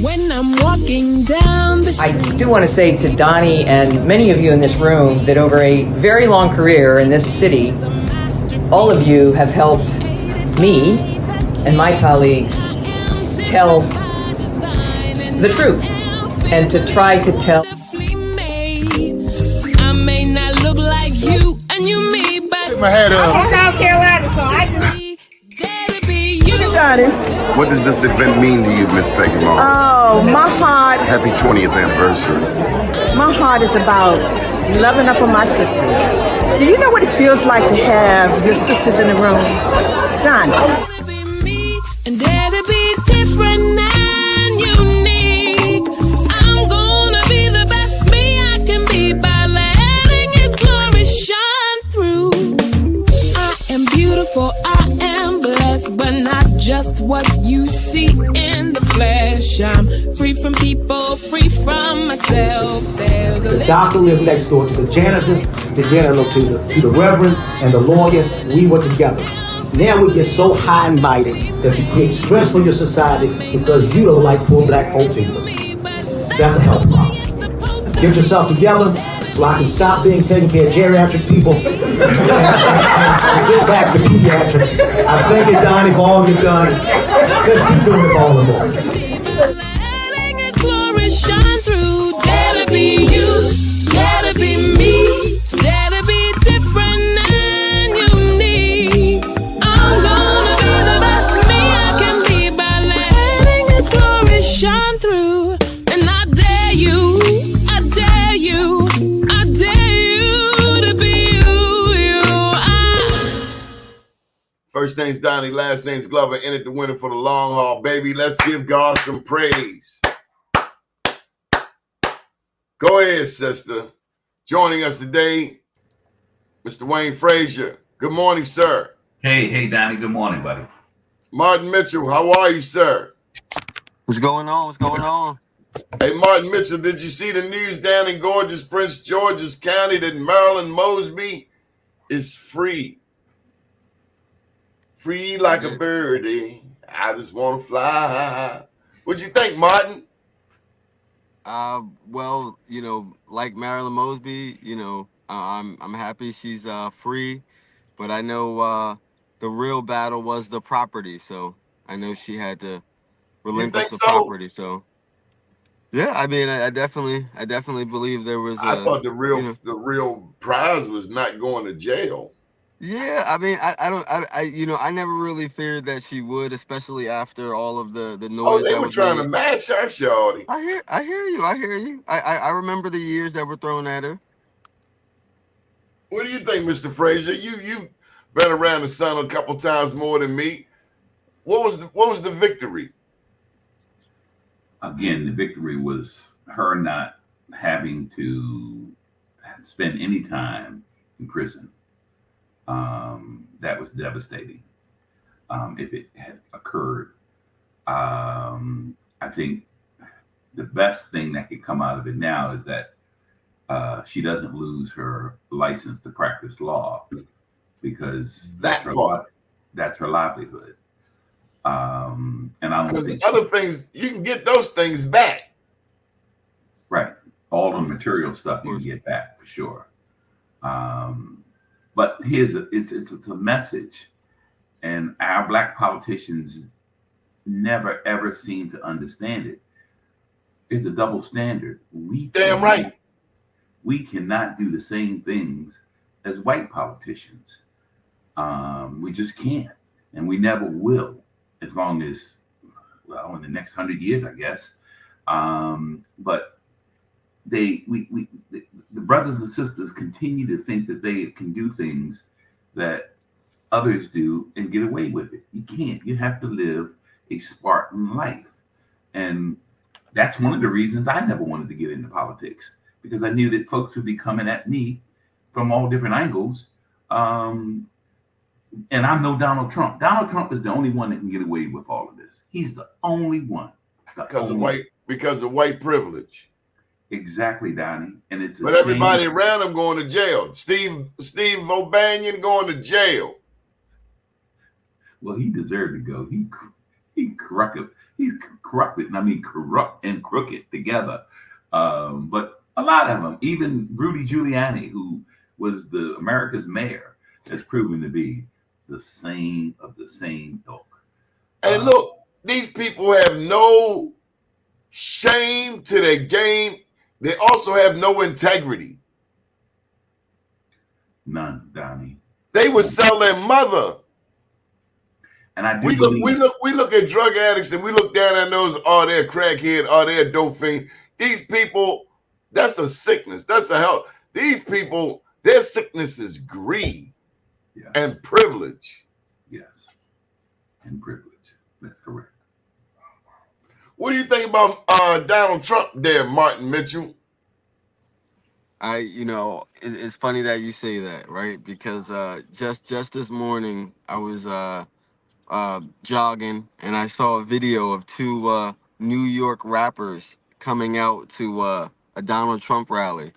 When I'm walking down the street. I do want to say to Doni and many of you in this room that over a very long career in this city, all of you have helped me and my colleagues tell the truth and to try to tell. I may not look like you and you me, but Put my hat up. I'm South Carolina, so I just. What does this event mean to you, Miss Peggy Moss? Oh, my heart. Happy 20th anniversary. My heart is about loving up on my sisters. Do you know what it feels like to have your sisters in the room? John. And that'll be different and unique. I'm gonna be the best me I can be by letting His glory shine through. I am beautiful, I am blessed, but not just what you see in the flesh. I'm free from people, free from myself. The doctor lived next door to the janitor, to the reverend, and the lawyer. We were together. Now we get so high and mighty that you create stress for your society because you don't like poor black folks either. That's a health problem. Get yourself together so I can stop being taking care of geriatric people and get back to pediatrics. I thank you, Doni, for all you've done. Let's keep doing it for all the more. Letting His glory shine through. That'll be you, that'll be me, that'll be different and unique. I'm gonna be the best me I can be by letting His glory shine through. And I dare you, I dare you, I dare you to be you. First name's Doni, last name's Glover. In it to win it for the long haul, baby. Let's give God some praise. Go ahead, sister. Joining us today, Mr. Wayne Frazier. Good morning, sir. Hey, Doni. Good morning, buddy. Martin Mitchell, how are you, sir? What's going on? What's going on? Hey, Martin Mitchell, did you see the news down in gorgeous Prince George's County that Marilyn Mosby is free? Free like a birdie. I just want to fly. What'd you think, Martin? Well, like Marilyn Mosby, I'm happy she's free, but I know the real battle was the property, so I know she had to relinquish the property. So yeah, I mean, I definitely believe there was. I thought the real prize was not going to jail. Yeah, I mean, I never really feared that she would, especially after all of the noise. Oh, they were trying to mash her, shorty. I hear you. I remember the years that were thrown at her. What do you think, Mr. Frazier? You've been around the sun a couple times more than me. What was the victory? Again, the victory was her not having to spend any time in prison. That was devastating. If it had occurred, I think the best thing that could come out of it now is that she doesn't lose her license to practice law, because that's her livelihood. And I don't think other things, you can get those things back. Right. All the material stuff you can get back for sure. But it's a message, and our black politicians never ever seem to understand it. It's a double standard. We cannot do the same things as white politicians. We just can't, and we never will, as long as, well, in the next 100 years, I guess. But the brothers and sisters continue to think that they can do things that others do and get away with it. You can't. You have to live a Spartan life. And that's one of the reasons I never wanted to get into politics, because I knew that folks would be coming at me from all different angles. And I'm no Donald Trump. Donald Trump is the only one that can get away with all of this. He's the only one. Because of white privilege. Exactly, Doni. And it's but everybody around him going to jail. Steve O'Banion going to jail. Well, he deserved to go. He corrupted he's corrupted. I mean, corrupt and crooked together. But a lot of them, even Rudy Giuliani, who was the America's mayor, has proven to be the same ilk. And look, these people have no shame to their game. They also have no integrity. None, Donnie. They would sell their mother. And I do we look at drug addicts and we look down at those, oh, they're a crackhead, oh, they're a dope fiend. These people, that's a sickness. That's a health. These people, their sickness is greed and privilege. Yes. And privilege. That's correct. What do you think about Donald Trump there, Martin Mitchell? It's funny that you say that, right? Because just this morning I was jogging and I saw a video of two New York rappers coming out to a Donald Trump rally,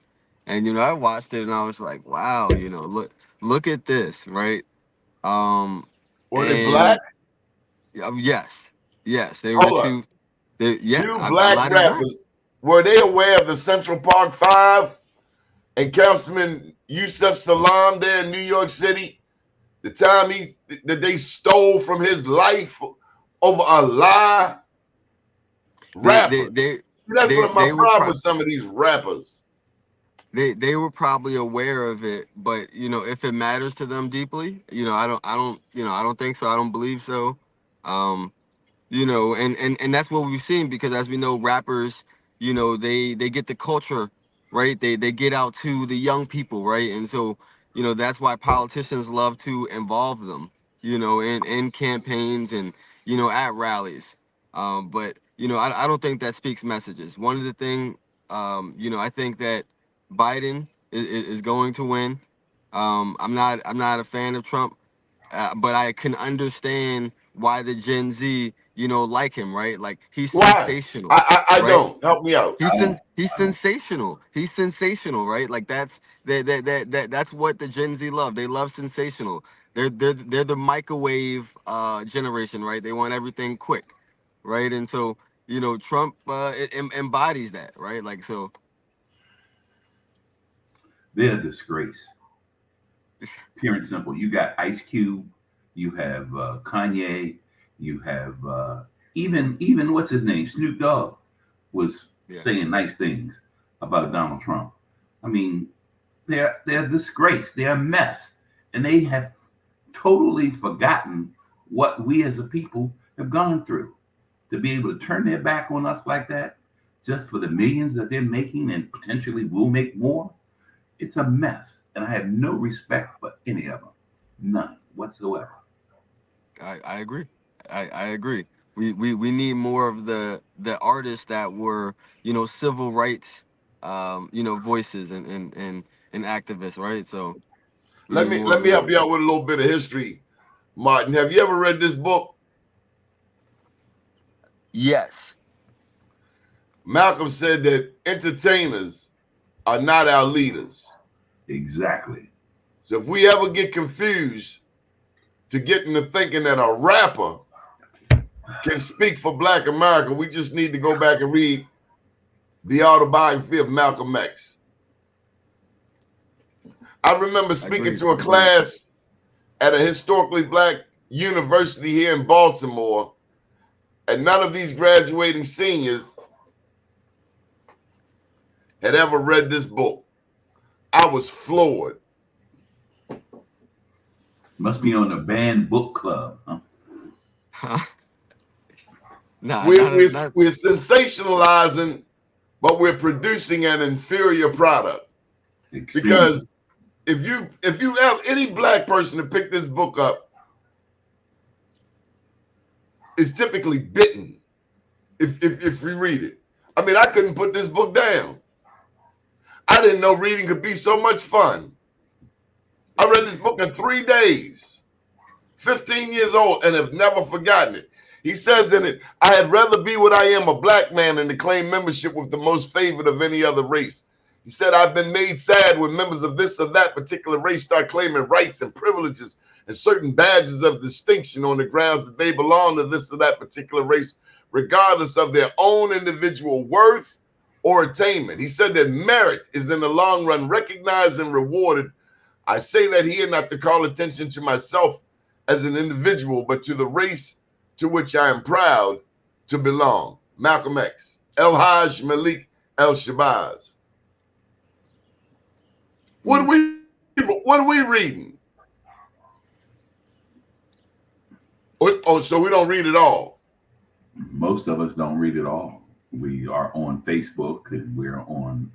and I watched it and I was like, wow, look at this, right? Were they And black? yes, they were Hold the up. two. Two A black lot of black. rappers. Were they aware of the Central Park Five and Councilman Yusef Salam there in New York City? The time that they stole from his life over a lie? Rapper. That's one of my problems with some of these rappers. They were probably aware of it, but if it matters to them deeply, I don't think so. I don't believe so. And that's what we've seen, because as we know, rappers, they get the culture, right? They get out to the young people, right? And so, that's why politicians love to involve them, in campaigns and, at rallies. But I don't think that speaks messages. One of the thing, I think that Biden is going to win. I'm not a fan of Trump, but I can understand why the Gen Z, like him, right? Like, he's sensational. I right? don't. Help me out. He's sensational. He's sensational, right? Like, that's what the Gen Z love. They love sensational. They're the microwave generation, right? They want everything quick, right? And so, Trump embodies that, right? Like, so they're a disgrace. Pure and simple. You got Ice Cube, you have Kanye, you have even what's his name, Snoop Dogg was saying nice things about Donald Trump. I mean, they're a disgrace. They're a mess, and they have totally forgotten what we as a people have gone through. To be able to turn their back on us like that, just for the millions that they're making and potentially will make more, it's a mess. And I have no respect for any of them, none whatsoever. I agree. I agree. We need more of the artists that were, civil rights, voices and activists, right? So let me help you out with a little bit of history, Martin. Have you ever read this book? Yes. Malcolm said that entertainers are not our leaders. Exactly. So if we ever get confused to get into thinking that a rapper can speak for Black America, we just need to go back and read the autobiography of Malcolm X. I remember speaking to a class at a historically Black university here in Baltimore, and none of these graduating seniors had ever read this book. I was floored. Must be on the banned book club, huh? We're sensationalizing, but we're producing an inferior product. Extreme. Because if you have any Black person to pick this book up, it's typically bitten if we read it. I mean, I couldn't put this book down. I didn't know reading could be so much fun. I read this book in 3 days, 15 years old, and have never forgotten it. He says in it, I had rather be what I am, a Black man, than to claim membership with the most favored of any other race. He said, I've been made sad when members of this or that particular race start claiming rights and privileges and certain badges of distinction on the grounds that they belong to this or that particular race, regardless of their own individual worth or attainment. He said that merit is in the long run recognized and rewarded. I say that here not to call attention to myself as an individual, but to the race to which I am proud to belong. Malcolm X. El-Hajj Malik El-Shabazz. What are we reading? Oh, so we don't read it all. Most of us don't read it all. We are on Facebook and we're on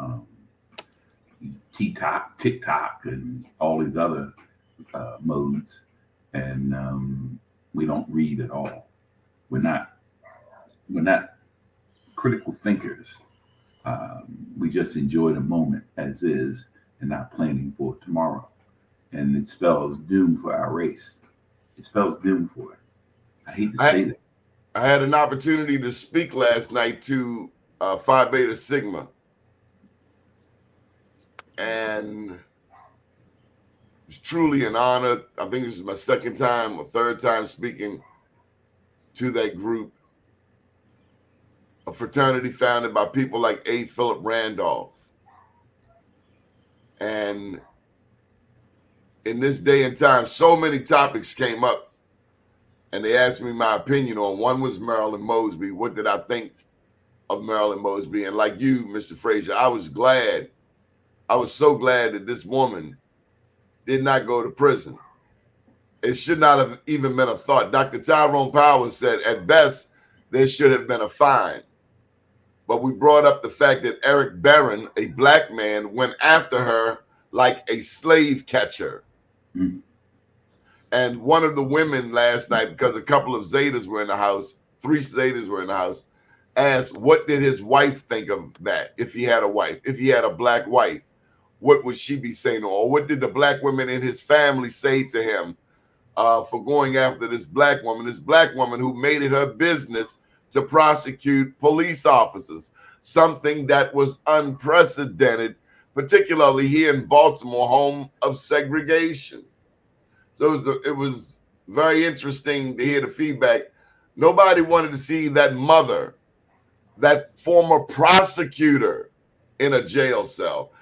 TikTok, and all these other modes, and we don't read at all. We're not critical thinkers. We just enjoy the moment as is and not planning for tomorrow. And it spells doom for our race. It spells doom for it. I hate to say that. I had an opportunity to speak last night to Phi Beta Sigma. And it was truly an honor. I think this is my second time or third time speaking to that group. A fraternity founded by people like A. Philip Randolph. And in this day and time, so many topics came up, and they asked me my opinion on. One was Marilyn Mosby. What did I think of Marilyn Mosby? And like you, Mr. Frazier, I was so glad that this woman did not go to prison. It should not have even been a thought. Dr. Tyrone Powers said, at best, there should have been a fine. But we brought up the fact that Eric Barron, a black man, went after her like a slave catcher. Mm. And one of the women last night, because a couple of Zetas were in the house, 3 Zetas were in the house, asked what did his wife think of that, if he had a wife, if he had a black wife, what would she be saying? Or what did the black women in his family say to him for going after this black woman who made it her business to prosecute police officers, something that was unprecedented, particularly here in Baltimore, home of segregation. So it was very interesting to hear the feedback. Nobody wanted to see that mother, that former prosecutor, in a jail cell.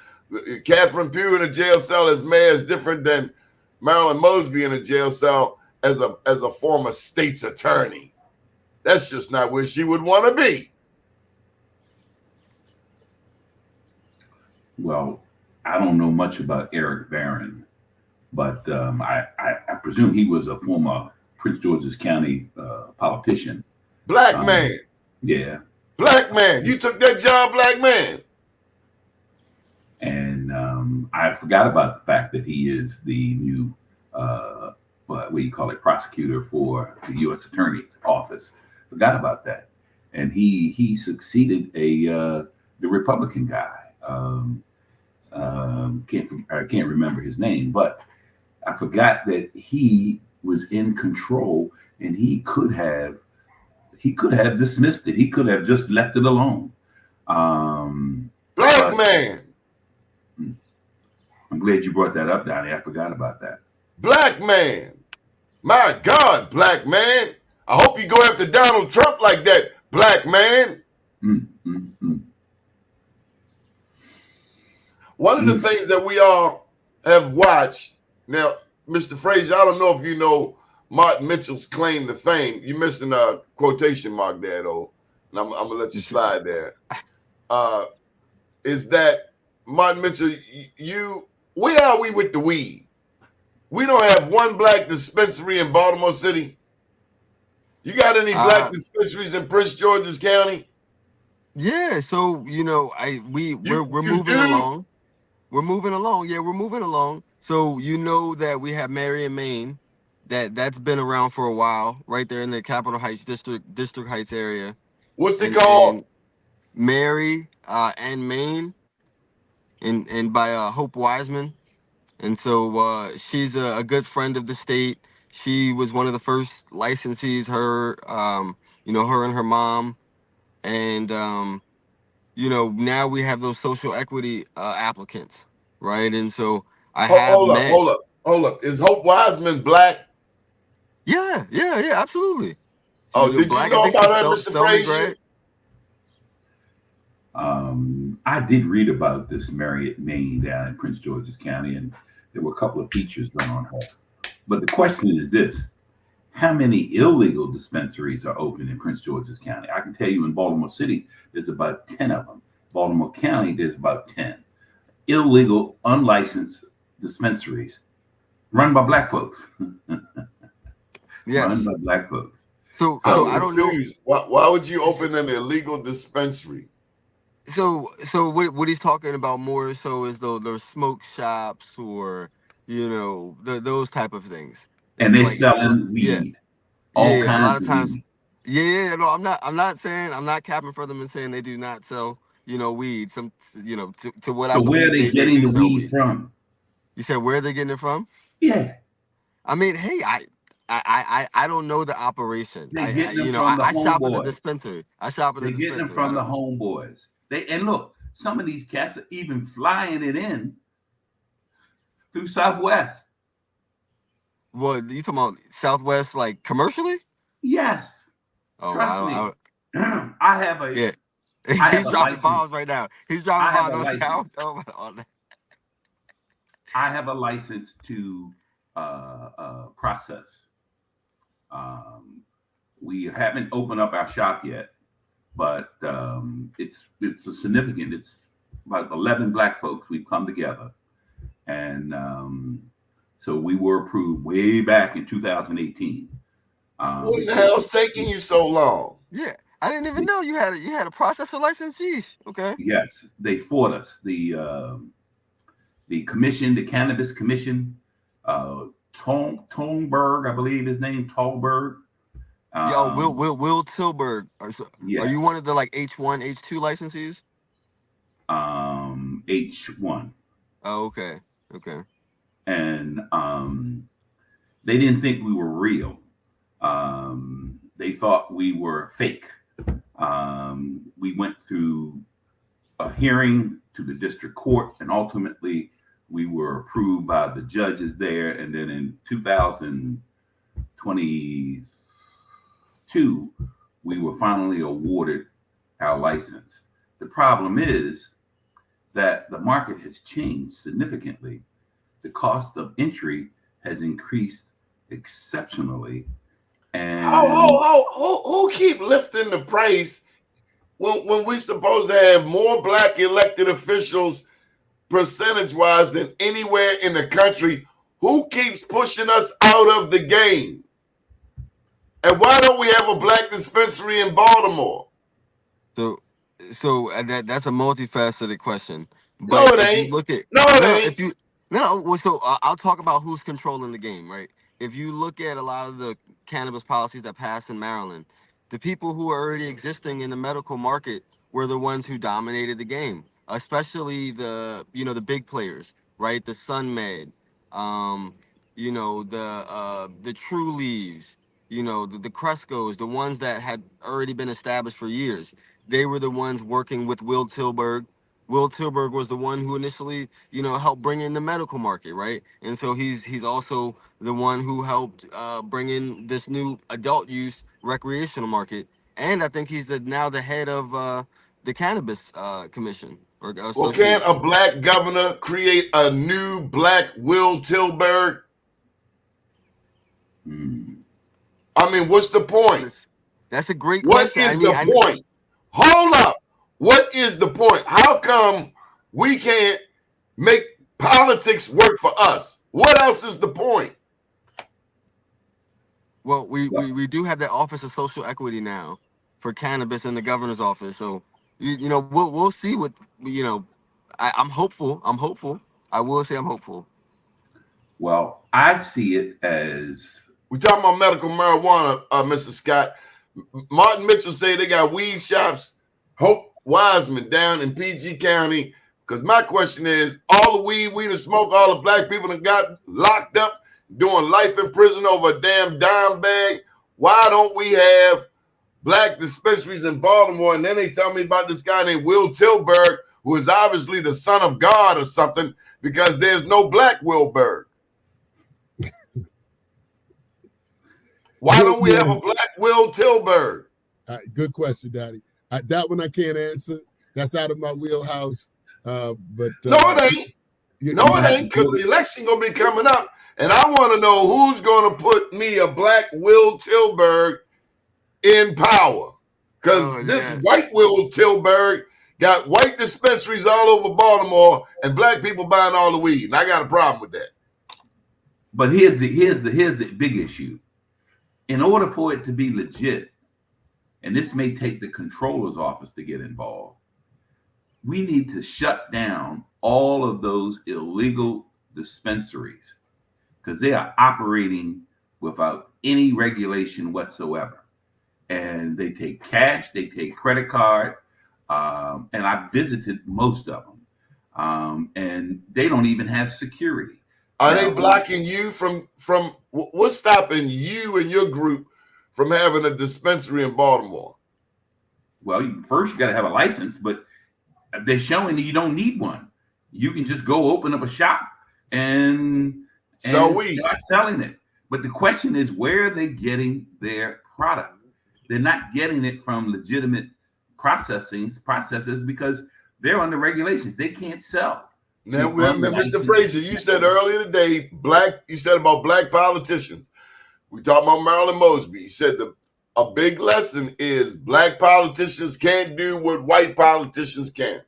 Catherine Pugh in a jail cell as mayor is different than Marilyn Mosby in a jail cell as a former state's attorney. That's just not where she would want to be. Well, I don't know much about Eric Barron, but I presume he was a former Prince George's County politician. Black man. Yeah. Black man. You took that job, black man. And I forgot about the fact that he is the new, what do you call it, prosecutor for the U.S. Attorney's Office. Forgot about that. And he succeeded the Republican guy. I can't remember his name, but I forgot that he was in control, and he could have dismissed it. He could have just left it alone. Black man. I'm glad you brought that up, Donnie. I forgot about that. Black man. My God, black man. I hope you go after Donald Trump like that, black man. One of the things that we all have watched, now, Mr. Frazier, I don't know if you know Martin Mitchell's claim to fame. You're missing a quotation mark there, though, and I'm going to let you slide there. Is that Martin Mitchell, where are we with the weed? We don't have one black dispensary in Baltimore City. You got any black dispensaries in Prince George's County? Yeah, so we're moving along. We're moving along. Yeah, we're moving along. So you know that we have Marion, Maine. That's been around for a while, right there in the Capitol Heights District Heights area. What's it called? Mary and Maine, and by Hope Wiseman. And so she's a good friend of the state. She was one of the first licensees. Her and her mom, and now we have those social equity applicants, right? And so hold up. Is Hope Wiseman black? Yeah, absolutely. Oh, did you Black know addiction, about her, Mr. spell me Frazier? Greg. I did read about this Marriott, Maine, down in Prince George's County, and there were a couple of features done on her. But the question is this: how many illegal dispensaries are open in Prince George's County? I can tell you in Baltimore City, there's about 10 of them. Baltimore County, there's about 10 illegal, unlicensed dispensaries run by black folks. Yes. Run by black folks. So I'm I don't know. confused. Why would you open an illegal dispensary? So what he's talking about more so is those smoke shops or those type of things. And they're Like selling weed, all a lot kinds of of times. weed. Yeah, no, I'm not capping for them and saying they do not sell weed. Some to what I So where are believe they they getting do the sell weed weed. from? You said where are they getting it from? Yeah, I mean, hey, I don't know the operation. they're getting them from the I shop at the homeboys. dispensary. I shop at the They're getting them dispensary. I from the don't. homeboys. And look, some of these cats are even flying it in through Southwest. What you talking about? Southwest, like commercially? Yes, Oh, trust me. I I have a yeah. I have He's a dropping license. bombs right now. He's dropping I have bombs. a I don't license. know about all that. I have a license to process. We haven't opened up our shop yet, but it's a significant. It's about 11 black folks. We've come together, and so we were approved way back in 2018. What the hell's taking you so long? Yeah, I didn't even know you had a processor license. Jeez. Okay. Yes, they fought us. The commission, the cannabis commission, Tonberg, I believe his name, Tallberg. Will Tilburg. Yes. Are you one of the like H1, H2 licensees? H1. Oh, okay. Okay. And they didn't think we were real. They thought we were fake. We went through a hearing to the district court, and ultimately we were approved by the judges there. And then in 2022, we were finally awarded our license. The problem is that the market has changed significantly. The cost of entry has increased exceptionally. And who keep lifting the price when we supposed to have more black elected officials percentage-wise than anywhere in the country? Who keeps pushing us out of the game? And why don't we have a black dispensary in Baltimore? So that's a multifaceted question. No, But it if you ain't. look at No, it no, ain't. if you no, well, so I'll talk about who's controlling the game, right? If you look at a lot of the cannabis policies that passed in Maryland, the people who are already existing in the medical market were the ones who dominated the game, especially the big players, right? The SunMed, the True Leaves, the Crescos, the ones that had already been established for years. They were the ones working with Will Tilburg. Will Tilburg was the one who initially, helped bring in the medical market, right? And so he's also the one who helped bring in this new adult use recreational market. And I think he's now the head of the cannabis commission or Well, can't a association. black governor create a new black Will Tilburg? I mean, what's the point? That's a great What question. is the point? Hold up. What is the point? How come we can't make politics work for us? What else is the point? Well, we do have that Office of Social Equity now for cannabis in the governor's office. So we'll see what I'm hopeful. I'm hopeful. I will say I'm hopeful. Well, I see it as We're talking about medical marijuana, Mr. Scott. Martin Mitchell say they got weed shops. Hope Wiseman down in PG County. Because my question is, all the weed we done smoke, all the black people that got locked up, doing life in prison over a damn dime bag. Why don't we have black dispensaries in Baltimore? And then they tell me about this guy named Will Tilburg, who is obviously the son of God or something, because there's no black Wilberg. Why don't we have a Black Will Tilburg? Good question, Daddy. That one I can't answer. That's out of my wheelhouse. But no, it ain't. No, it ain't, because the election gonna be coming up, and I want to know who's gonna put me a Black Will Tilburg in power. Because this white Will Tilburg got white dispensaries all over Baltimore and black people buying all the weed, and I got a problem with that. But here's the big issue. In order for it to be legit, and this may take the controller's office to get involved, we need to shut down all of those illegal dispensaries because they are operating without any regulation whatsoever. And they take cash, they take credit card, and I've visited most of them, and they don't even have security. Are they blocking you from what's stopping you and your group from having a dispensary in Baltimore? Well, first you got to have a license, but they're showing that you don't need one. You can just go open up a shop and start selling it. But the question is, where are they getting their product? They're not getting it from legitimate processors because they're under regulations. They can't sell. Now, Mr. Frazier, you said earlier today, you said about black politicians. We talked about Marilyn Mosby. You said a big lesson is black politicians can't do what white politicians can.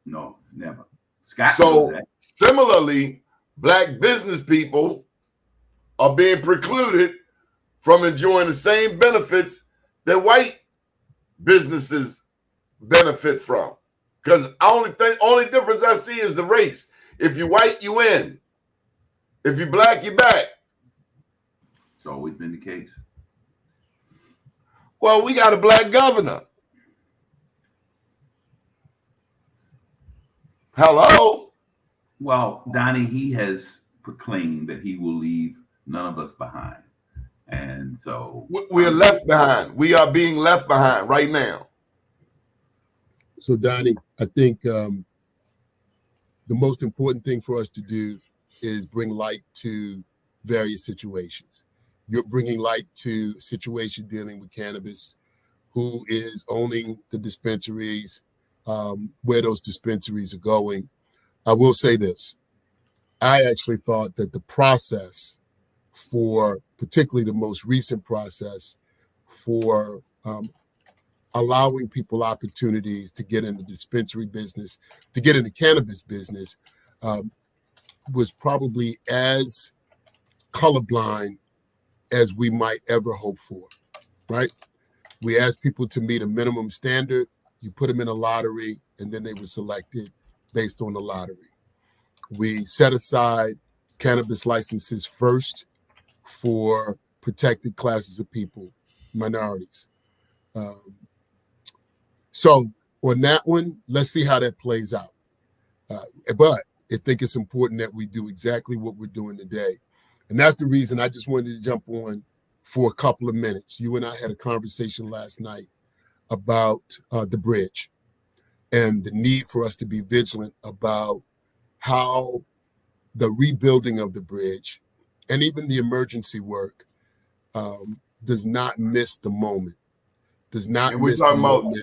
No, never. Scott. So similarly, black business people are being precluded from enjoying the same benefits that white businesses benefit from. Because only difference I see is the race. If you white, you in. If you black, you back. It's always been the case. Well, we got a black governor. Hello? Well, Doni, he has proclaimed that he will leave none of us behind. And so we're left behind. We are being left behind right now. So, Doni, I think the most important thing for us to do is bring light to various situations. You're bringing light to a situation dealing with cannabis, who is owning the dispensaries, where those dispensaries are going. I will say this. I actually thought that the process for particularly the most recent process for allowing people opportunities to get in the dispensary business, to get in the cannabis business, was probably as colorblind as we might ever hope for, right? We asked people to meet a minimum standard, you put them in a lottery, and then they were selected based on the lottery. We set aside cannabis licenses first for protected classes of people, minorities. So on that one, let's see how that plays out. But I think it's important that we do exactly what we're doing today. And that's the reason I just wanted to jump on for a couple of minutes. You and I had a conversation last night about the bridge and the need for us to be vigilant about how the rebuilding of the bridge and even the emergency work does not miss the moment, does not miss the moment,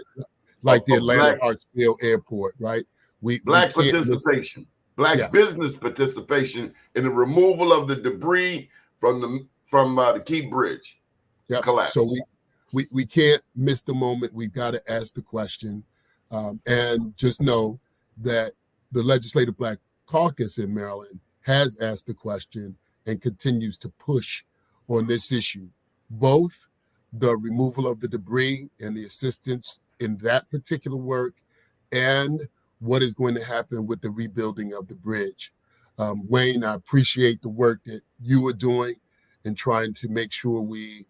like the Atlanta Hartsfield Airport, right? Black participation, black business participation in the removal of the debris from the Key Bridge collapse. So we can't miss the moment. We've got to ask the question, and just know that the Legislative Black Caucus in Maryland has asked the question and continues to push on this issue, both the removal of the debris and the assistance in that particular work and what is going to happen with the rebuilding of the bridge. Wayne, I appreciate the work that you are doing in trying to make sure we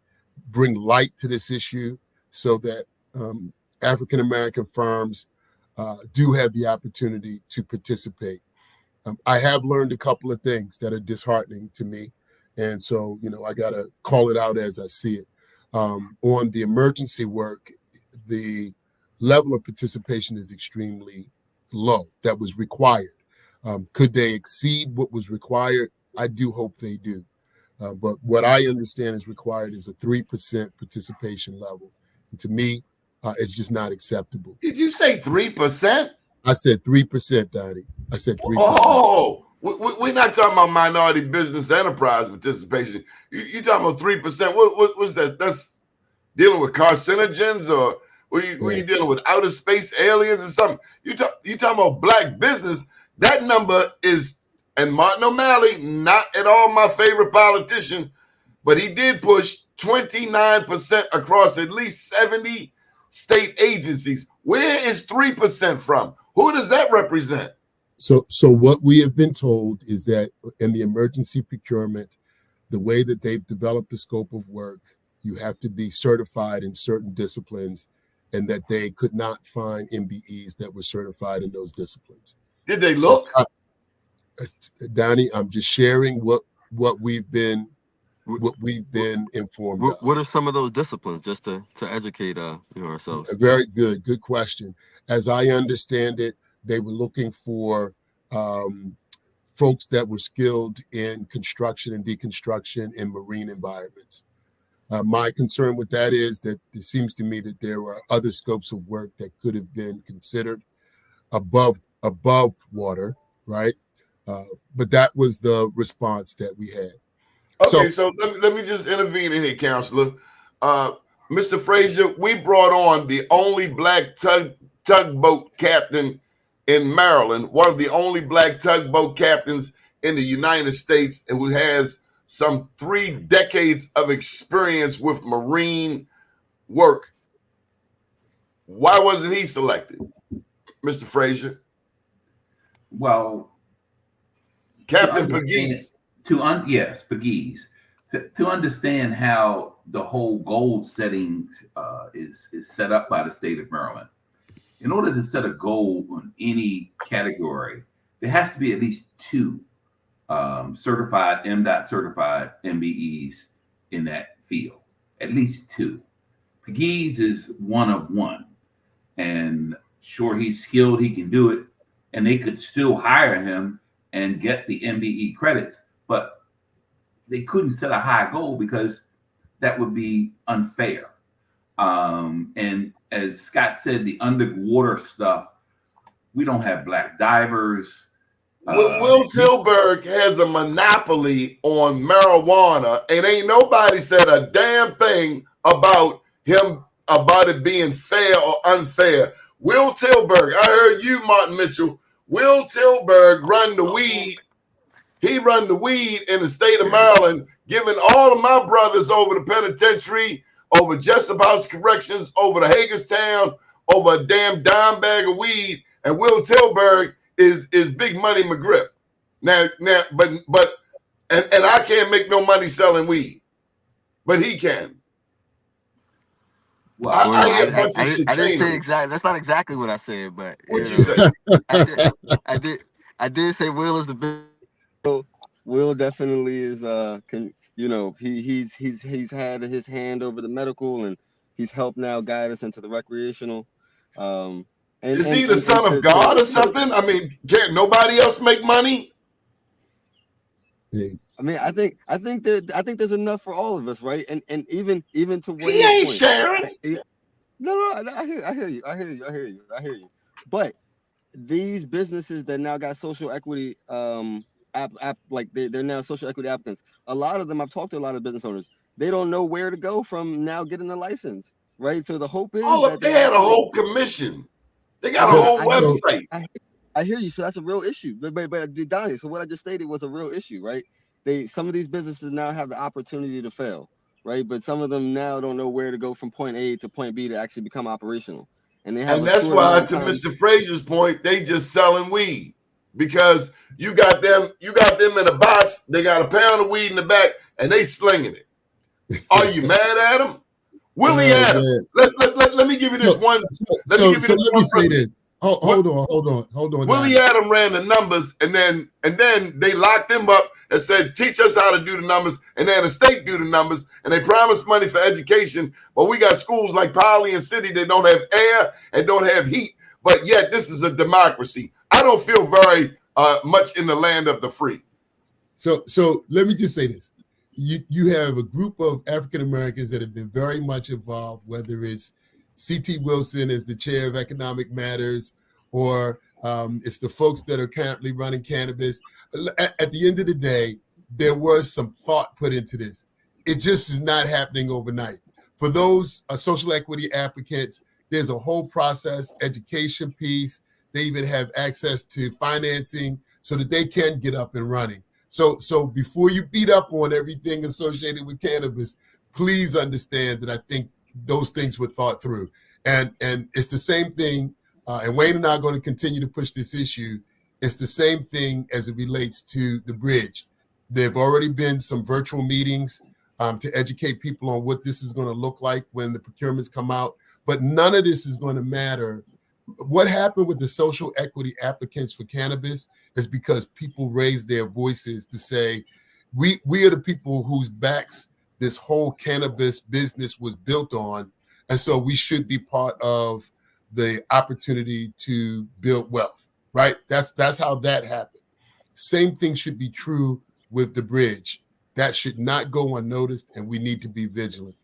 bring light to this issue so that African-American firms do have the opportunity to participate. I have learned a couple of things that are disheartening to me. And so, I got to call it out as I see it. On the emergency work, the level of participation is extremely low that was required. Could they exceed what was required? I do hope they do. But what I understand is required is a 3% participation level. And to me, it's just not acceptable. Did you say 3%? I said 3%, Donnie. I said 3%. Oh, we're not talking about minority business enterprise participation. You talking about 3%? What's that? That's dealing with carcinogens, or were you dealing with outer space aliens or something? You talking about black business? That number is, and Martin O'Malley, not at all my favorite politician, but he did push 29% across at least 70 state agencies. Where is 3% from? Who does that represent? So what we have been told is that in the emergency procurement, the way that they've developed the scope of work, you have to be certified in certain disciplines, and that they could not find MBEs that were certified in those disciplines. Did they look? Donnie, I'm just sharing what we've been informed of. What are some of those disciplines, just to educate ourselves? A very good question. As I understand it, they were looking for folks that were skilled in construction and deconstruction in marine environments. My concern with that is that it seems to me that there are other scopes of work that could have been considered above water, right? But that was the response that we had. Okay, so let me just intervene in here, Counselor. Mr. Frazier, we brought on the only black tugboat captain in Maryland, one of the only black tugboat captains in the United States, and who has some 3 decades of experience with marine work. Why wasn't he selected, Mr. Frazier? Well, Captain Pegues. Yes, Pegues. To understand how the whole goal setting is set up by the state of Maryland. In order to set a goal on any category, there has to be at least 2 certified, MDOT certified MBEs in that field. At least 2. Pegues is one of one. And sure, he's skilled, he can do it. And they could still hire him and get the MBE credits. But they couldn't set a high goal because that would be unfair. And as Scott said, the underwater stuff, we don't have black divers. Will Tilburg has a monopoly on marijuana, and ain't nobody said a damn thing about it being fair or unfair. Will Tilburg, I heard you, Martin Mitchell. Will Tilburg run the weed. He run the weed in the state of Maryland, giving all of my brothers over the penitentiary, over Jessup House Corrections, over the Hagerstown, over a damn dime bag of weed. And Will Tilburg is Big Money McGriff. Now, but I can't make no money selling weed, but he can. Well, I didn't say exactly. That's not exactly what I said, but what you say? I did say Will is the big. Will definitely is. He's had his hand over the medical, and he's helped now guide us into the recreational. Is he the son of God or something? I mean, can't nobody else make money? I mean, I think there's enough for all of us, right? And even to Wayne's he ain't point, sharing. No, I hear you. But these businesses that now got social equity, like they're now social equity applicants. A lot of them, I've talked to a lot of business owners. They don't know where to go from now getting the license, right? So the hope is that they had a whole commission. They got a whole website. I hear you. So that's a real issue. But Donnie, so what I just stated was a real issue, right? Some of these businesses now have the opportunity to fail, right? But some of them now don't know where to go from point A to point B to actually become operational. And that's why, to Mr. Frazier's point, they just selling weed, because you got them in a box. They got a pound of weed in the back, and they slinging it. Are you mad at them? Willie Adams. Let me give you this one. Let me say this. Hold on. Willie Adams ran the numbers, and then they locked him up and said, "Teach us how to do the numbers." And then the state do the numbers, and they promised money for education. But we got schools like Poly and City that don't have air and don't have heat. But yet this is a democracy. I don't feel very much in the land of the free. So let me just say this. you have a group of African Americans that have been very much involved, whether it's C.T. Wilson as the chair of Economic Matters, or it's the folks that are currently running cannabis. At the end of the day, there was some thought put into this. It just is not happening overnight. For those social equity applicants, there's a whole process, education piece. They even have access to financing so that they can get up and running. So before you beat up on everything associated with cannabis, please understand that I think those things were thought through. And it's the same thing, and Wayne and I are going to continue to push this issue. It's the same thing as it relates to the bridge. There have already been some virtual meetings to educate people on what this is going to look like when the procurements come out. But none of this is going to matter. What happened with the social equity applicants for cannabis is because people raised their voices to say, we are the people whose backs this whole cannabis business was built on. And so we should be part of the opportunity to build wealth, right? That's how that happened. Same thing should be true with the bridge. That should not go unnoticed, and we need to be vigilant.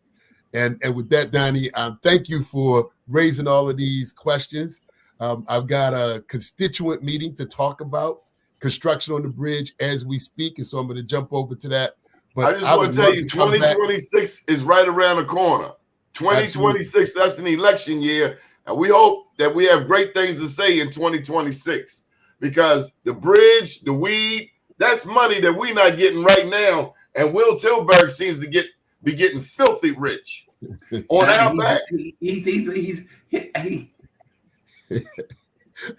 And with that, Doni, thank you for raising all of these questions. I've got a constituent meeting to talk about construction on the bridge as we speak, and so I'm going to jump over to that. But I just want to tell you, 2026 is right around the corner. 2026, absolutely. That's an election year, and we hope that we have great things to say in 2026, because the bridge, the weed, that's money that we're not getting right now, and Will Tilburg seems to be getting filthy rich on our back.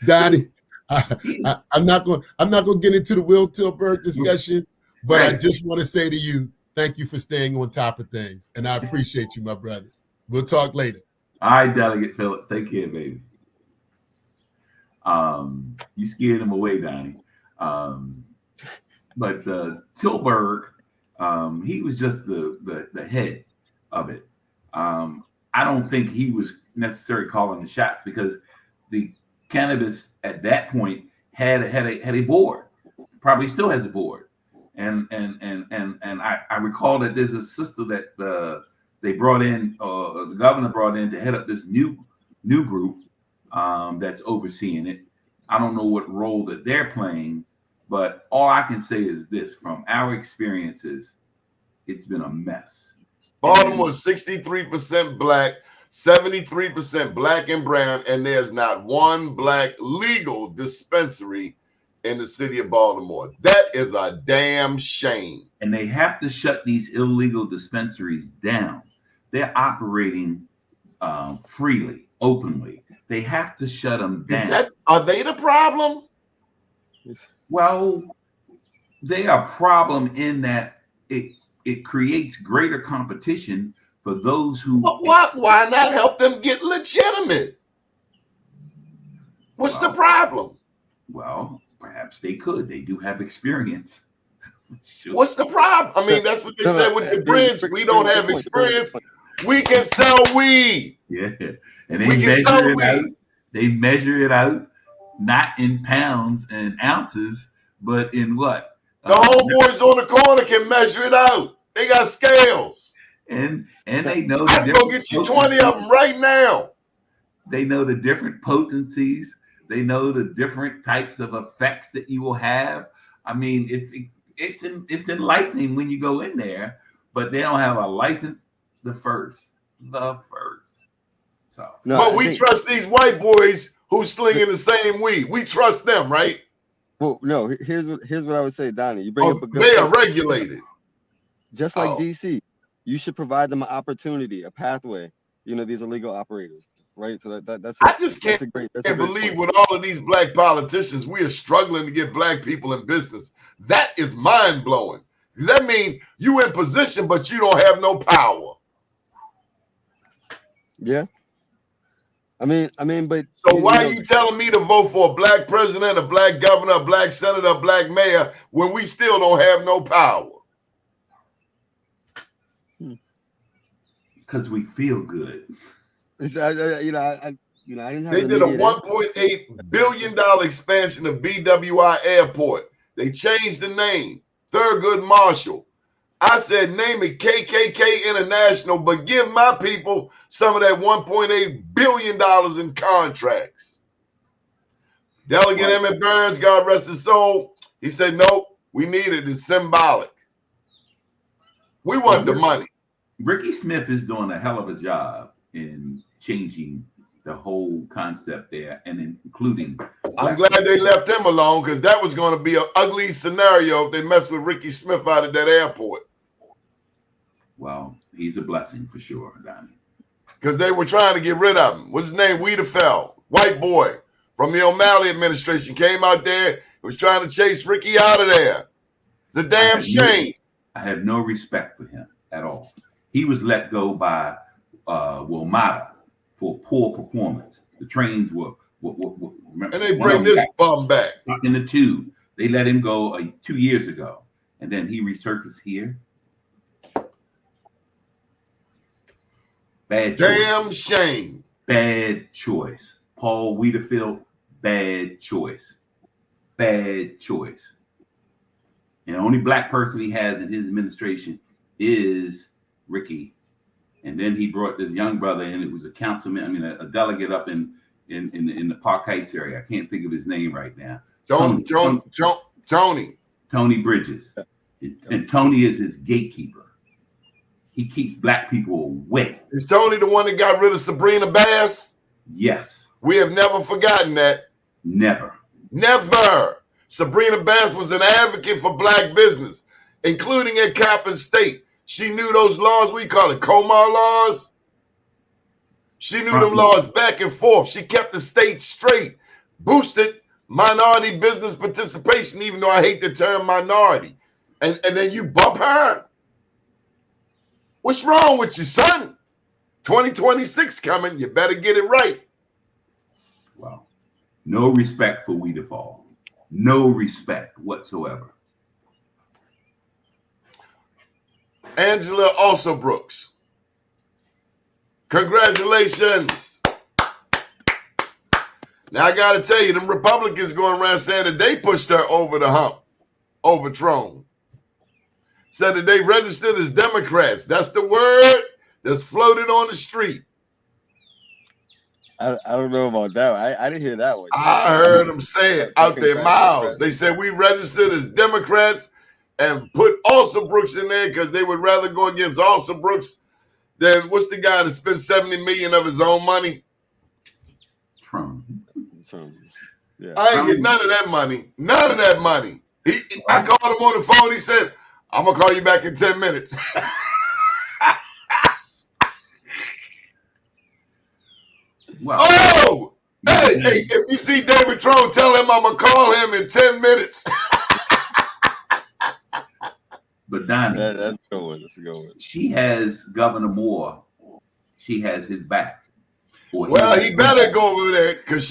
Doni, I'm not going to get into the Will Tilburg discussion, but I just want to say to you, thank you for staying on top of things, and I appreciate you, my brother. We'll talk later. All right, Delegate Phillips, take care, baby. You scared him away, Doni. But Tilburg, he was just the head of it. I don't think he was necessarily calling the shots, because the cannabis at that point had a board, probably still has a board, and I recall that there's a sister that they brought in, the governor brought in to head up this new group that's overseeing it. I don't know what role that they're playing, but all I can say is this: from our experiences, it's been a mess. Baltimore is 63% black, 73% black and brown, and there's not one black legal dispensary in the city of Baltimore. That is a damn shame. And they have to shut these illegal dispensaries down. They're operating freely, openly. They have to shut them down. Are they the problem? Well, they are a problem in that it creates greater competition for those who. But why not help them get legitimate? What's the problem? Well, perhaps they could. They do have experience. Sure. What's the problem? I mean, that's what they said with the bridge. We don't have experience. We can sell weed. Yeah, and they measure it out. They measure it out, not in pounds and ounces, but in what? The homeboys on the corner can measure it out. They got scales. And they know. I can go get you 20 of them right now. They know the different potencies. They know the different types of effects that you will have. I mean, it's enlightening when you go in there, but they don't have a license. The first. So, no, but we trust these white boys who's slinging the same weed. We trust them, right? Well, no. Here's what I would say, Doni. You bring up a good they point. Are regulated, just like DC. You should provide them an opportunity, a pathway. These illegal operators, right? So that's. I just can't believe with all of these black politicians, we are struggling to get black people in business. That is mind blowing. Does that mean you in position, but you don't have no power? Yeah. I mean, but so why are you telling me to vote for a black president, a black governor, a black senator, a black mayor when we still don't have no power? Because we feel good. I didn't have. They did a $1.8 billion expansion of BWI Airport. They changed the name, Thurgood Marshall. I said, name it KKK International, but give my people some of that $1.8 billion in contracts. Delegate Emmett Burns, God rest his soul, he said, nope, we need it. It's symbolic. We want the money. Ricky Smith is doing a hell of a job in changing the whole concept there, and including. I'm glad they left him alone, because that was going to be an ugly scenario if they messed with Ricky Smith out at that airport. Well, he's a blessing for sure, Donnie. Because they were trying to get rid of him. What's his name? Wiedefeld, white boy from the O'Malley administration, came out there, was trying to chase Ricky out of there. It's a damn shame. I have no respect for him at all. He was let go by Wilmata for poor performance. The trains were remember, and they bring this bum back in the tube. They let him go 2 years ago, and then he resurfaced here. Bad choice. Damn shame. Bad choice. Paul Wiedefield, bad choice. Bad choice. And the only black person he has in his administration is Ricky. And then he brought this young brother in. It was a councilman, a delegate up in the Park Heights area. I can't think of his name right now. Tony Bridges. And Tony is his gatekeeper. He keeps black people away. Is Tony the one that got rid of Sabrina Bass? Yes. We have never forgotten that. Never. Never. Sabrina Bass was an advocate for black business, including at Coppin State. She knew those laws, we call it Comar laws. She knew them laws back and forth. She kept the state straight, boosted minority business participation, even though I hate the term minority. And then you bump her. What's wrong with you, son? 2026 coming. You better get it right. Wow. No respect for Wiedefald. No respect whatsoever. Angela also Brooks. Congratulations. Now I got to tell you, them Republicans going around saying that they pushed her over the hump, overthrown. Said that they registered as Democrats. That's the word that's floated on the street. I don't know about that one. I didn't hear that one. I heard them say it out their mouths. They said we registered as Democrats and put Also Brooks in there because they would rather go against Also Brooks than what's the guy that spent $70 million of his own money? Trump. Yeah. I ain't get none of that money. None of that money. I called him on the phone. He said, I'm going to call you back in 10 minutes. Wow. Oh! Hey, if you see David Trone, tell him I'm going to call him in 10 minutes. But Donnie, that's a good one. That's a good one. She has Governor Moore. She has his back. Well, he better go over there because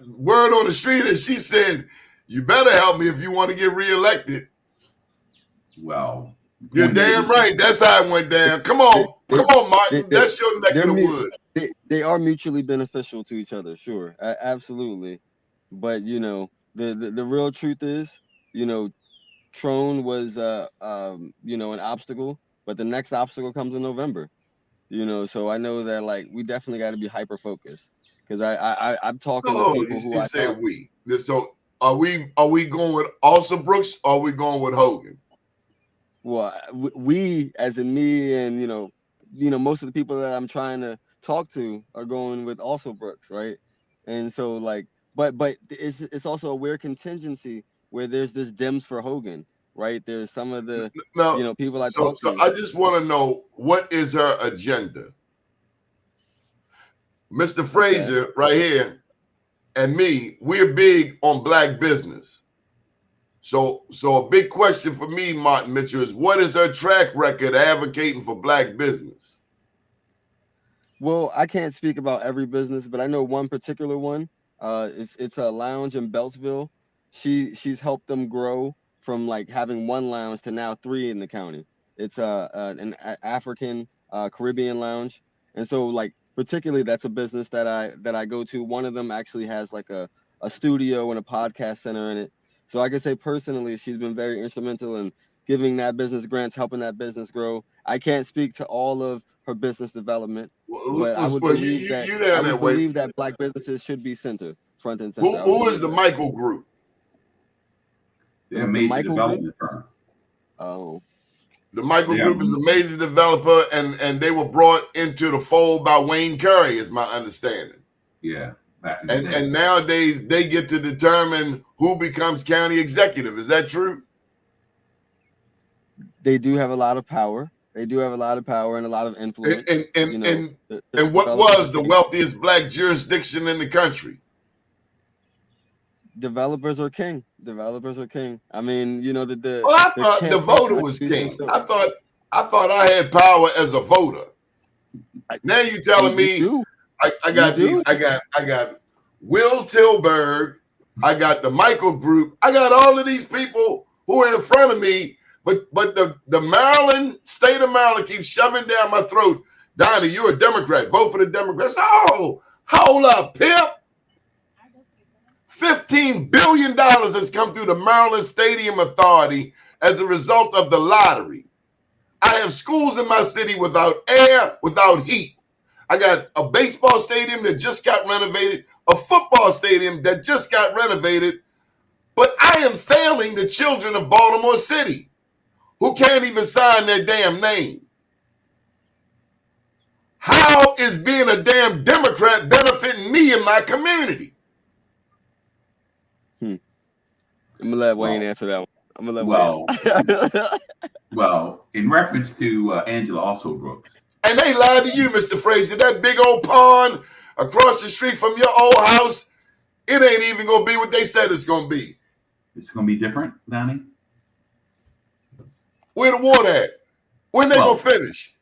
word on the street is she said, you better help me if you want to get reelected. Well, you're damn right. That's how it went down. Come on, Martin. That's your neck of the wood. They are mutually beneficial to each other, sure, absolutely. But the real truth is, Trone was an obstacle, but the next obstacle comes in November. So I know that we definitely got to be hyper focused because I'm talking to people who I said we. So are we going with Also Brooks or are we going with Hogan? Well, we as in me and most of the people that I'm trying to talk to are going with Also Brooks, right? And so but it's also a weird contingency where there's this Dems for Hogan, right? There's some of the people I talk to. So I just want to know, what is her agenda? Mr. Frazier right here and me, we're big on black business. So a big question for me, Martin Mitchell, is what is her track record advocating for black business? Well, I can't speak about every business, but I know one particular one. It's a lounge in Beltsville. She's helped them grow from having one lounge to now 3 in the county. It's an African Caribbean lounge, and so particularly that's a business that I go to. One of them actually has a studio and a podcast center in it. So I can say personally, she's been very instrumental in giving that business grants, helping that business grow. I can't speak to all of her business development, but I would believe that Black businesses should be front and center. Who is the Michael Group? They're a major development firm. Oh. The Michael Group is a major developer, and they were brought into the fold by Wayne Curry, is my understanding. Yeah. And nowadays they get to determine who becomes county executive. Is that true? They do have a lot of power. They do have a lot of power and a lot of influence. And what was the wealthiest Black jurisdiction in the country? Developers are king. Developers are king. I mean, Well, I thought the voter was king. I thought I had power as a voter. Now you telling me I got Will Tilburg, I got the Michael Group, I got all of these people who are in front of me, but the state of Maryland keeps shoving down my throat. Donnie, you're a Democrat. Vote for the Democrats. Oh, hold up, pimp. $15 billion has come through the Maryland Stadium Authority as a result of the lottery. I have schools in my city without air, without heat. I got a baseball stadium that just got renovated, a football stadium that just got renovated, but I am failing the children of Baltimore City who can't even sign their damn name. How is being a damn Democrat benefiting me and my community? I'm gonna let Wayne answer that one. Well, in reference to Angela Also Brooks. And they lied to you, Mr. Frazier. That big old pond across the street from your old house, it ain't even gonna be what they said it's gonna be. It's gonna be different, Donnie. Where the water at? When they gonna finish?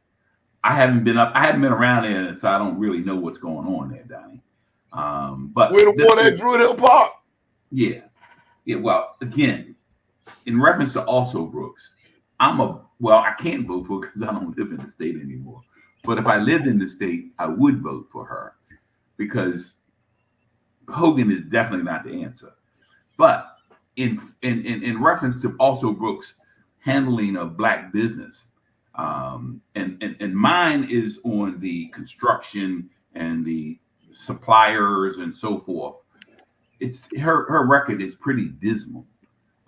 I haven't been around there, so I don't really know what's going on there, Donnie. But where the water at Druid Hill Park? Yeah. Well, again, in reference to Also Brooks, I can't vote for her because I don't live in the state anymore. But if I lived in the state, I would vote for her because Hogan is definitely not the answer. But in reference to Also Brooks handling of Black business, and mine is on the construction and the suppliers and so forth. It's her record is pretty dismal,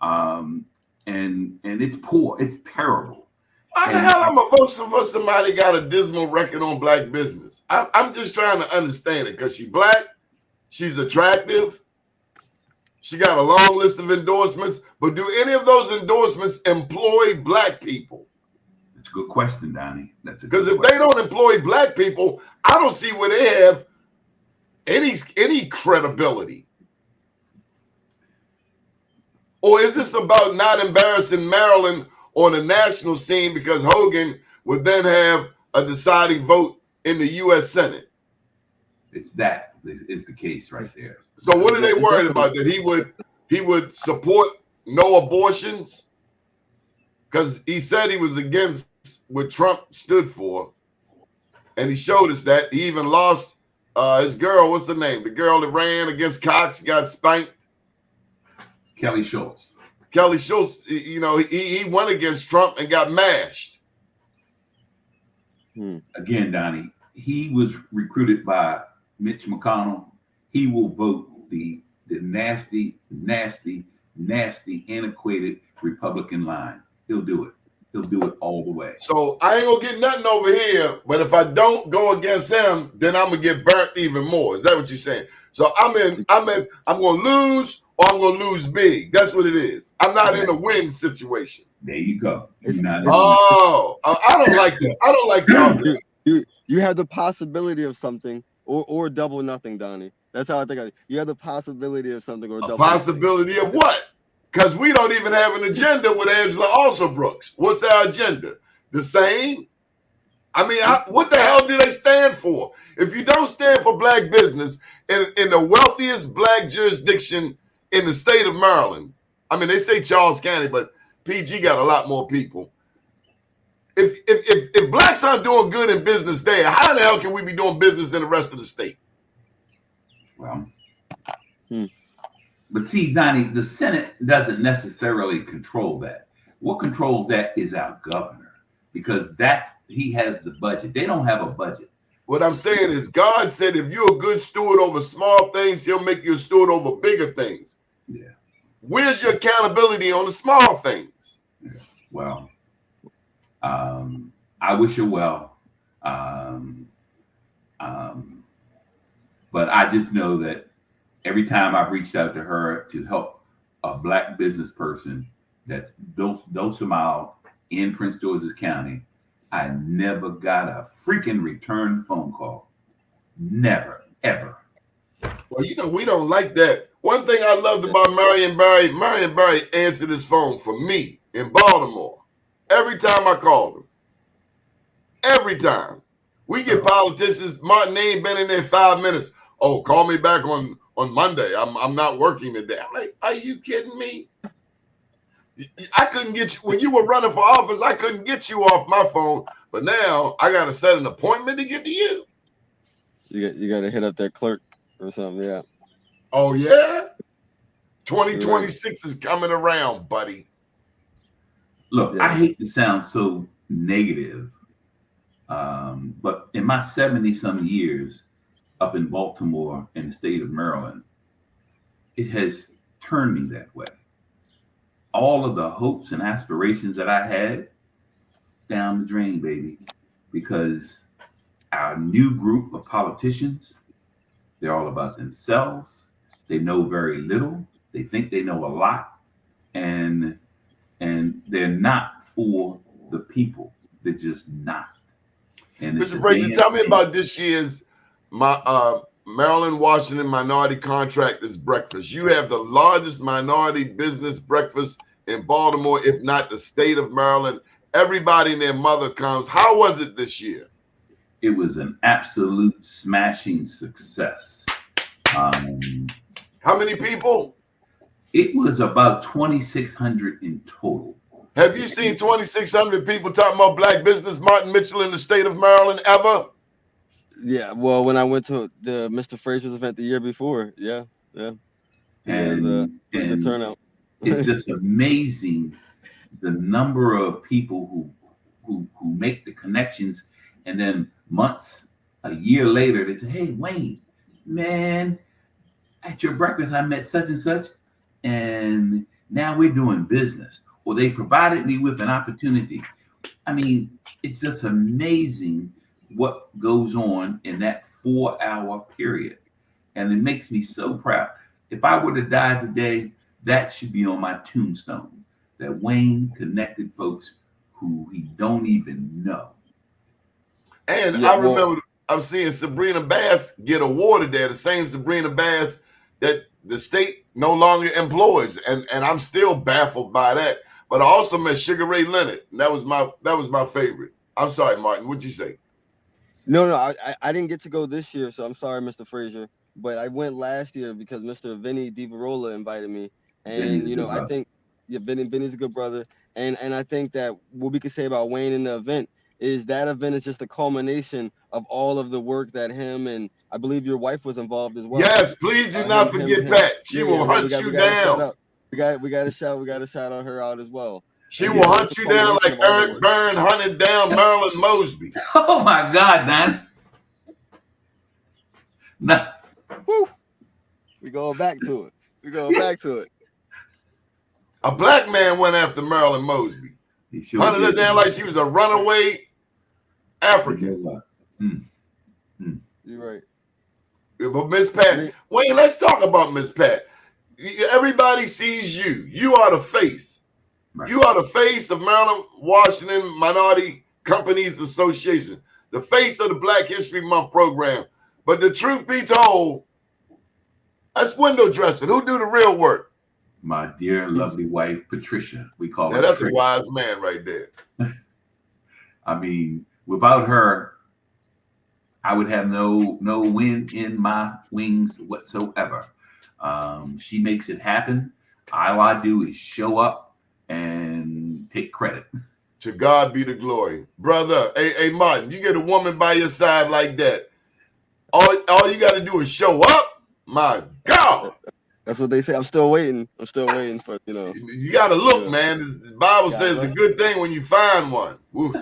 and it's poor. It's terrible. Why the hell am I voting for somebody got a dismal record on Black business? I'm just trying to understand it because she's Black, she's attractive, she got a long list of endorsements. But do any of those endorsements employ Black people? That's a good question, Donnie. Because if they don't employ Black people, I don't see where they have any credibility. Or is this about not embarrassing Maryland on the national scene because Hogan would then have a deciding vote in the U.S. Senate? That is the case right there. So what are they worried about? That he would support no abortions? Because he said he was against what Trump stood for. And he showed us that. He even lost his girl, what's her name? The girl that ran against Cox, got spanked. Kelly Schultz. He went against Trump and got mashed. Again, Donnie, he was recruited by Mitch McConnell. He will vote the nasty, antiquated Republican line. He'll do it. He'll do it all the way. So I ain't gonna get nothing over here, but if I don't go against him, then I'm gonna get burnt even more. Is that what you're saying? So I'm gonna lose. Or I'm gonna lose big. That's what it is. I'm not in a win situation. There you go. I don't like that. I don't like that. You have the possibility of something or double nothing, Donnie. That's how I think of it. You have the possibility of something or double possibility nothing. Of what? Because we don't even have an agenda with Angela Also Brooks. What's our agenda? The same? I mean, what the hell do they stand for? If you don't stand for Black business in the wealthiest Black jurisdiction in the state of Maryland, I mean, they say Charles County, but PG got a lot more people. If Blacks aren't doing good in business there, how the hell can we be doing business in the rest of the state? Well, but see, Donnie, the Senate doesn't necessarily control that. What controls that is our governor, because he has the budget. They don't have a budget. What I'm saying is God said if you're a good steward over small things, he'll make you a steward over bigger things. Yeah. Where's your accountability on the small things? Yeah. Well, I wish her well. But I just know that every time I've reached out to her to help a Black business person that's Dulce Mile in Prince George's County, I never got a freaking return phone call. Never, ever. Well, you know, we don't like that. One thing I loved about Marion Barry answered his phone for me in Baltimore every time I called him. Every time. We get politicians, Martin, they ain't been in there 5 minutes. Oh, call me back on Monday. I'm not working today. I'm like, are you kidding me? I couldn't get you when you were running for office. I couldn't get you off my phone, but now I got to set an appointment to get to you. You got to hit up that clerk or something. Yeah. Oh yeah, 2026 is coming around, buddy. Look, I hate to sound so negative, but in my 70-some years up in Baltimore in the state of Maryland, it has turned me that way. All of the hopes and aspirations that I had, down the drain, baby, because our new group of politicians, they're all about themselves. They know very little. They think they know a lot, and they're not for the people. They're just not. And Mr. Frazier, tell me about this year's Maryland Washington Minority Contractors Breakfast. You have the largest minority business breakfast in Baltimore, if not the state of Maryland. Everybody and their mother comes. How was it this year? It was an absolute smashing success. How many people? It was about 2,600 in total. Have you seen 2,600 people talking about Black business, Martin Mitchell, in the state of Maryland ever? Yeah, well, when I went to the Mr. Frazier's event the year before, yeah. And the turnout. It's just amazing the number of people who make the connections, and then a year later, they say, "Hey, Wayne, man, at your breakfast, I met such and such, and now we're doing business." Or they provided me with an opportunity. I mean, it's just amazing what goes on in that 4-hour period. And it makes me so proud. If I were to die today, that should be on my tombstone, that Wayne connected folks who he don't even know. And I remember I'm seeing Sabrina Bass get awarded there, the same Sabrina Bass that the state no longer employs. And I'm still baffled by that. But I also met Sugar Ray Leonard, and that was my favorite. I'm sorry, Martin. What'd you say? No, I didn't get to go this year, so I'm sorry, Mr. Frazier. But I went last year because Mr. Vinny DiVarola invited me, and I think Vinny's a good brother, and I think that what we could say about Wayne in the event is that event is just a culmination of all of the work that him and I believe your wife was involved as well. Yes, please do not forget Pat. She will hunt you down. We got to shout out her out as well. She will hunt you down like Eric Byrne hunted down Marilyn Mosby. Oh my God, Don. No. Woo. We going back to it. A Black man went after Marilyn Mosby. He hunted her down like she was a runaway African. You're right. But Miss Pat, Wayne, let's talk about Miss Pat. Everybody sees you. You are the face. Right. You are the face of Maryland Washington Minority Companies Association, the face of the Black History Month program. But the truth be told, that's window dressing. Who do the real work? My dear, lovely wife, Patricia. We call her. That's Patricia. A wise man right there. I mean, without her, I would have no wind in my wings whatsoever. She makes it happen. All I do is show up and take credit. To God be the glory. Brother, hey Martin, you get a woman by your side like that. All you got to do is show up. My God. That's what they say. I'm still waiting. I'm still waiting for, You got to look, man. The Bible says it's a good thing when you find one. Woo.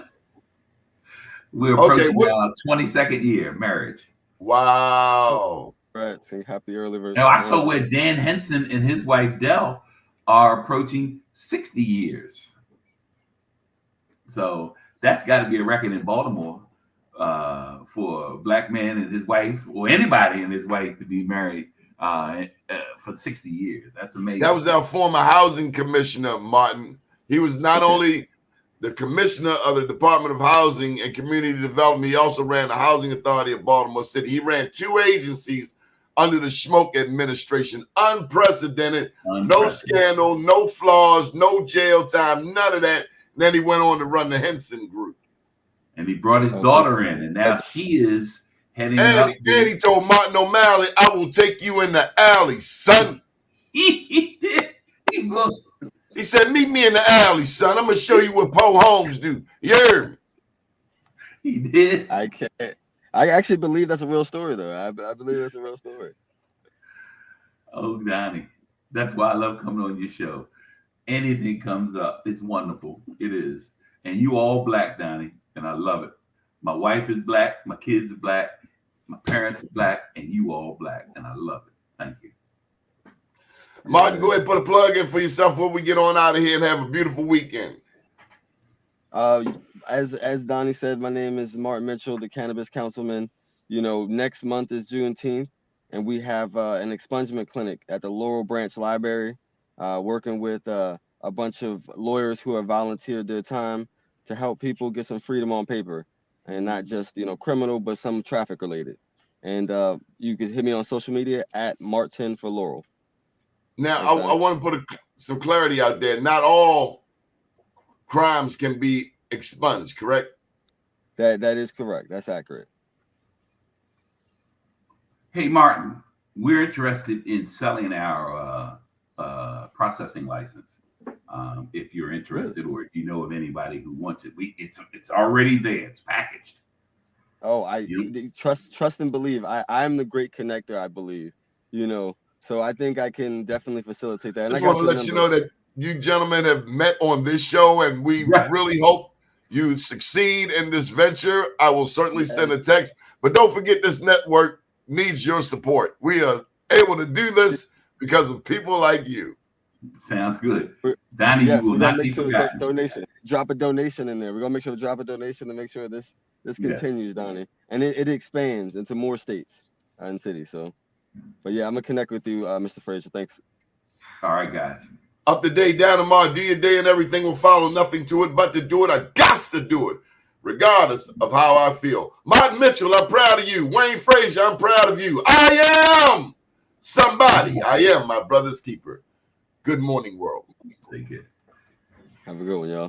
We're approaching our 22nd year marriage. Wow. Right. Sing happy early birthday. Now, I saw where Dan Henson and his wife Dell are approaching 60 years. So that's got to be a record in Baltimore for a black man and his wife, or anybody and his wife, to be married for 60 years. That's amazing. That was our former housing commissioner, Martin. He was not only the commissioner of the Department of Housing and Community Development, he also ran the Housing Authority of Baltimore City. He ran 2 agencies under the Schmoke administration. Unprecedented. No scandal, no flaws, no jail time, none of that. And then he went on to run the Henson Group. And he brought his daughter in, and now she is heading up. And he told Martin O'Malley, I will take you in the alley, son. He did. He said, meet me in the alley, son. I'm going to show you what Poe Holmes do. You heard me? He did. I can't. I actually believe that's a real story, though. I believe that's a real story. Oh, Donnie. That's why I love coming on your show. Anything comes up, it's wonderful. It is. And you all black, Donnie, and I love it. My wife is black. My kids are black. My parents are black. And you all black. And I love it. Thank you. Martin, go ahead and put a plug in for yourself before we get on out of here and have a beautiful weekend. As Donnie said, my name is Martin Mitchell, the Cannabis Councilman. Next month is Juneteenth, and we have an expungement clinic at the Laurel Branch Library, working with a bunch of lawyers who have volunteered their time to help people get some freedom on paper, and not just criminal, but some traffic related. And you can hit me on social media at Martin for Laurel. Now, I want to put some clarity out there. Not all crimes can be expunged, correct? That is correct. That's accurate. Hey, Martin, we're interested in selling our processing license. If you're interested, or if you know of anybody who wants it, it's already there. It's packaged. Oh, trust and believe. I'm the great connector, I believe. So I think I can definitely facilitate that. And I just want to let you know that you gentlemen have met on this show, and we really hope you succeed in this venture. I will certainly send a text, but don't forget, this network needs your support. We are able to do this because of people like you. Sounds good. Donnie, you will not be forgotten. Donation. Drop a donation in there. We're going to make sure to drop a donation to make sure this continues, Donnie. And it expands into more states and cities. So, but yeah, I'm going to connect with you, Mr. Frazier. Thanks. All right, guys. Up to date, down tomorrow, do your day and everything will follow. Nothing to it but to do it. I got to do it, regardless of how I feel. Martin Mitchell, I'm proud of you. Wayne Frazier, I'm proud of you. I am somebody. I am my brother's keeper. Good morning, world. Take care. Have a good one, y'all.